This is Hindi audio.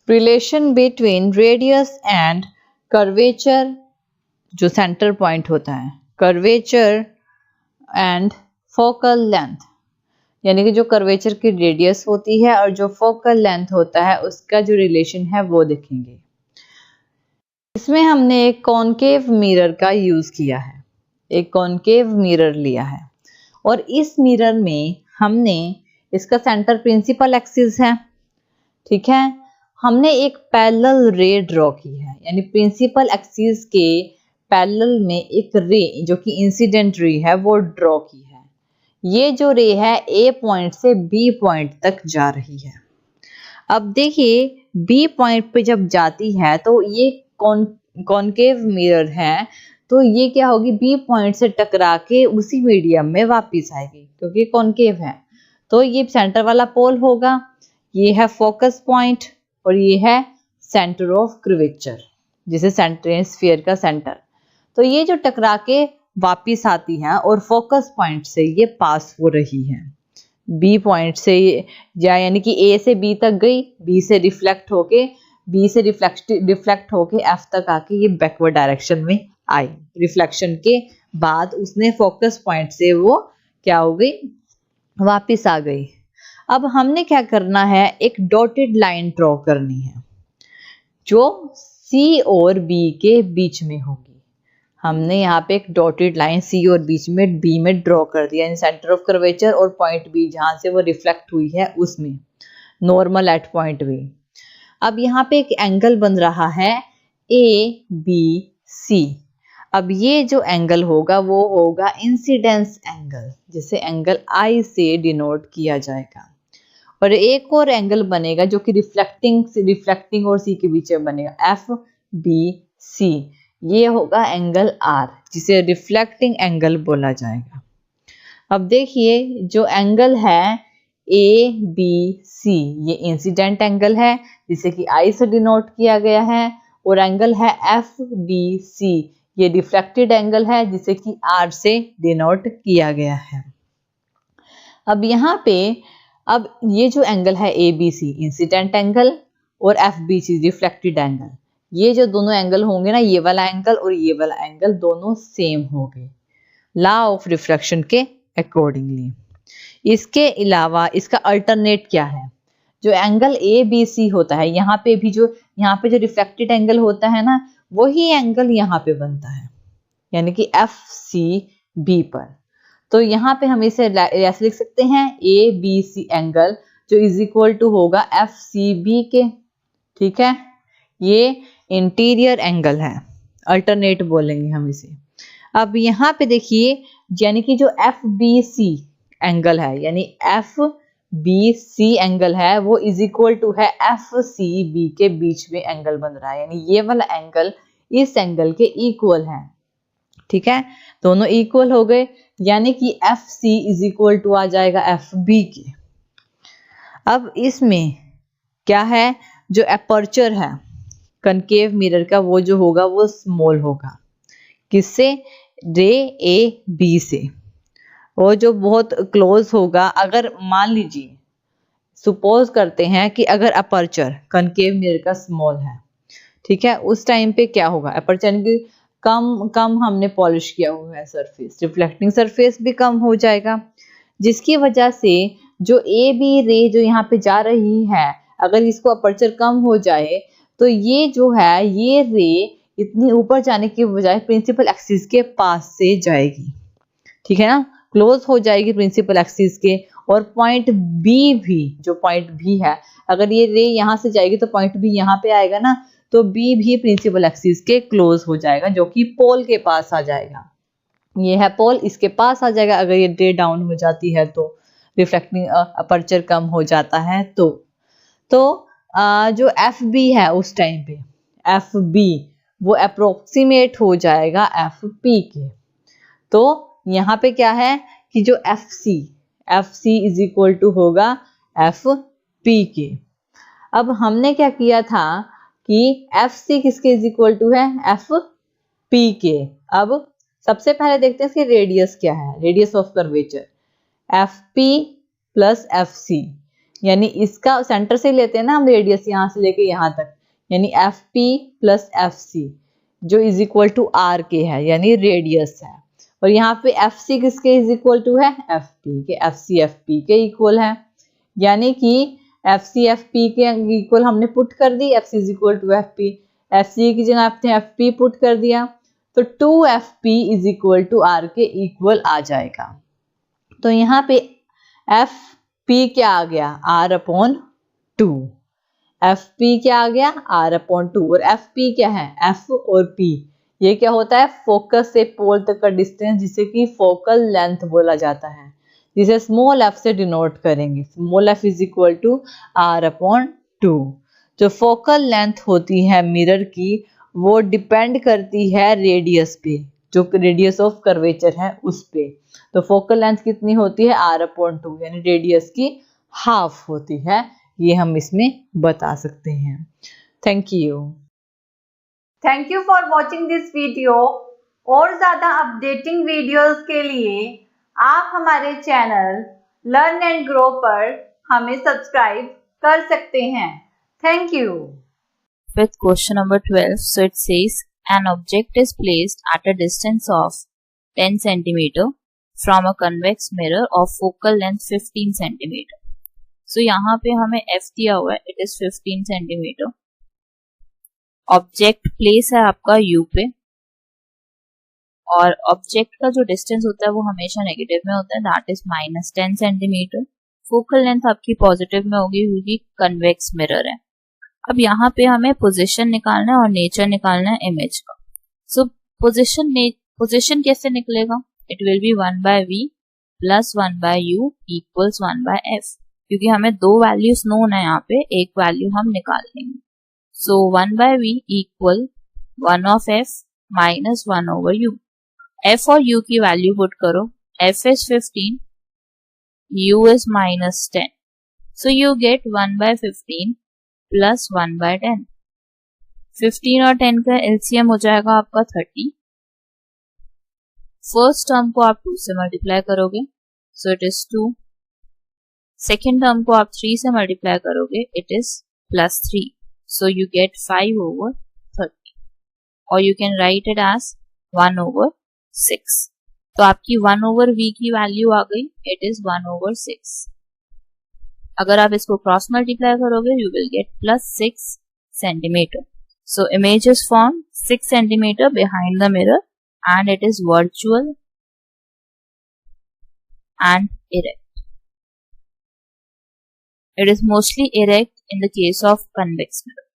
Relation between radius and curvature, जो सेंटर पॉइंट होता है, कर्वेचर एंड फोकल लेंथ, यानी कि जो कर्वेचर की रेडियस होती है और जो फोकल लेंथ होता है उसका जो रिलेशन है वो देखेंगे। इसमें हमने एक कॉनकेव मिरर का यूज किया है, एक कॉनकेव मिरर लिया है और इस मिरर में हमने, इसका सेंटर प्रिंसिपल एक्सिस है, ठीक है, हमने एक पैरेलल रे ड्रॉ की है, यानी प्रिंसिपल एक्सिस के पैरेलल में एक रे जो कि इंसिडेंट रे है वो ड्रॉ की है। ये जो रे है ए पॉइंट से बी पॉइंट तक जा रही है। अब देखिए बी पॉइंट पे जब जाती है तो ये कॉनकेव मिरर है, तो ये क्या होगी, बी पॉइंट से टकरा के उसी मीडियम में वापस आएगी क्योंकि कॉनकेव है। तो ये सेंटर वाला पोल होगा, ये है फोकस पॉइंट और ये है सेंटर ऑफ कर्वेचर, जिसे सेंटर स्फीयर का सेंटर। तो ये जो टकरा के वापस आती है और फोकस पॉइंट से ये पास हो रही है, बी पॉइंट से यानी कि ए से बी तक गई, बी से रिफ्लेक्ट होके एफ तक आके ये बैकवर्ड डायरेक्शन में आई। रिफ्लेक्शन के बाद उसने फोकस पॉइंट से वो क्या हो गई, वापस आ गई। अब हमने क्या करना है, एक डॉटेड लाइन ड्रॉ करनी है जो सी और बी के बीच में होगी। हमने यहाँ पे एक डॉटेड लाइन सी और बीच में बी में ड्रॉ कर दिया, यानी सेंटर ऑफ कर्वेचर और पॉइंट बी जहां से वो रिफ्लेक्ट हुई है उसमें, नॉर्मल एट पॉइंट बी। अब यहाँ पे एक एंगल बन रहा है ए बी सी। अब ये जो एंगल होगा वो होगा इंसिडेंस एंगल, जिसे एंगल आई से डिनोट किया जाएगा। और एक और एंगल बनेगा जो कि रिफ्लेक्टिंग और सी के बीच में बनेगा, एफ बी सी। ये होगा एंगल आर, जिसे रिफ्लेक्टिंग एंगल बोला जाएगा। अब देखिए जो एंगल है ए बी सी, ये इंसिडेंट एंगल है जिसे कि आई से डिनोट किया गया है, और एंगल है एफ बी सी, ये रिफ्लेक्टेड एंगल है जिसे कि आर से डिनोट किया गया है। अब यहाँ पे अब ये जो एंगल है A B C incident angle और F B C reflected angle, ये जो दोनों एंगल होंगे ना, ये वाला एंगल और ये वाला एंगल दोनों सेम होंगे लॉ ऑफ रिफ्रैक्शन के अकॉर्डिंगली। इसके अलावा इसका अल्टरनेट क्या है, जो एंगल ए बी सी होता है, यहाँ पे जो रिफ्लेक्टेड एंगल होता है ना, वही एंगल यहाँ पे बनता है, यानी कि एफ सी बी पर। तो यहाँ पे हम इसे ऐसे लिख सकते हैं ए बी सी एंगल जो इज इक्वल टू होगा एफ सी बी के, ठीक है, ये इंटीरियर एंगल है, अल्टरनेट बोलेंगे हम इसे। अब यहाँ पे देखिए, यानी कि जो एफ बी सी एंगल है, यानी एफ बी सी एंगल है, वो इज इक्वल टू है एफ सी बी के बीच में एंगल बन रहा है, यानी ये वाला एंगल इस एंगल के इक्वल है, ठीक है, दोनों इक्वल हो गए, यानी कि F C is equal to आ जाएगा एफ बी के। अब इसमें क्या है, जो अपर्चर है कनकेव मिरर का, वो जो होगा वो स्मॉल होगा, किससे, रे ए बी से, वो जो बहुत क्लोज होगा। अगर मान लीजिए सपोज करते हैं कि अगर अपर्चर कनकेव मिरर का स्मॉल है, ठीक है, उस टाइम पे क्या होगा, अपर्चर की कम हमने पॉलिश किया हुआ है सरफेस, रिफ्लेक्टिंग सरफेस भी कम हो जाएगा, जिसकी वजह से जो ए बी रे जो यहाँ पे जा रही है, अगर इसको अपर्चर कम हो जाए तो ये जो है ये रे इतनी ऊपर जाने की बजाय प्रिंसिपल एक्सिस के पास से जाएगी, ठीक है ना, क्लोज हो जाएगी प्रिंसिपल एक्सिस के। और पॉइंट बी भी, जो पॉइंट बी है, अगर ये रे यहाँ से जाएगी तो पॉइंट बी यहाँ पे आएगा ना, तो बी भी प्रिंसिपल एक्सिस के क्लोज हो जाएगा, जो कि पोल के पास आ जाएगा। ये है पोल, इसके पास आ जाएगा अगर ये रे डाउन हो जाती है तो, रिफ्लेक्टिंग अपर्चर कम हो जाता है तो जो एफ बी है उस टाइम पे एफ बी वो अप्रोक्सीमेट हो जाएगा एफ पी के। तो यहाँ पे क्या है कि जो F C is equal to होगा एफ पी के। अब हमने क्या किया था कि एफ सी किसके इज इक्वल टू है, एफ पी के। अब सबसे पहले देखते हैं इसकी रेडियस क्या है, radius of curvature F P plus F C, यानी इसका सेंटर से लेते हैं ना हम रेडियस, यहाँ से लेके यहाँ तक, यानी F P plus F C जो इज इक्वल टू आर के है, यानी रेडियस है। और यहाँ पे एफ सी किसके इज इक्वल टू है, एफ पी के, एफ सी एफ पी के इक्वल है। यानी कि एफ सी एफ पी के इक्वल हमने पुट कर दी, F C is equal to F P, F C की जगह आपने एफ पी पुट कर दिया, तो 2fp is equal to R के इक्वल आ जाएगा। तो यहाँ पे एफ पी क्या आ गया, आर अपॉन 2, एफ पी क्या आ गया, आर अपॉन 2, और एफ पी क्या है, एफ और पी ये क्या होता है, फोकस से पोल तक का डिस्टेंस, जिसे कि फोकल लेंथ बोला जाता है, जिसे स्मॉल एफ से डिनोट करेंगे। Small F is equal to R upon 2। जो फोकल लेंथ होती है मिरर की वो डिपेंड करती है रेडियस पे, जो रेडियस ऑफ कर्वेचर है उस पे। तो फोकल लेंथ कितनी होती है, आर अपॉन 2, यानी रेडियस की हाफ होती है, ये हम इसमें बता सकते हैं। Thank you for watching this video. और ज्यादा अपडेटिंग वीडियोस के लिए आप हमारे चैनल लर्न एंड ग्रो पर हमें सब्सक्राइब कर सकते हैं। Thank you. With question number 12, so it says an object is placed at a distance of 10 cm from a convex mirror of focal length 15 cm. So यहाँ पे हमें f दिया हुआ है, it is 15 cm. Object place है आपका u पे, और ऑब्जेक्ट का जो डिस्टेंस होता है वो हमेशा नेगेटिव में होता है, that is -10 cm. Focal length आपकी पॉजिटिव में होगी क्योंकि कन्वेक्स मिरर है। अब यहाँ पे हमें पोजीशन निकालना है और नेचर निकालना है इमेज का। सो पोजीशन कैसे निकलेगा, it will be 1/v plus 1/u equals 1/f, क्योंकि हमें दो वैल्यूज नोन है यहाँ पे, एक वैल्यू हम निकाल लेंगे। सो 1/v equal 1 of f minus 1/u। f और u की वैल्यू पुट करो, f is 15, u is -10, so you gate 1/15 plus 1/10। 15 और 10 का एलसीएम हो जाएगा आपका 30। फर्स्ट टर्म को आप 2 से मल्टीप्लाई करोगे, so it is 2। Second term को आप 3 से मल्टीप्लाई करोगे, it is +3, so you get 5/30, और you can write it as 1/6। तो आपकी 1/v की वैल्यू आ गई, इट इज 1/6। अगर आप इसको क्रॉस मल्टीप्लाई करोगे, you will get +6 cm. So image is formed 6 cm behind the mirror and it is virtual and erect. It is mostly erect in the case of convex mirror.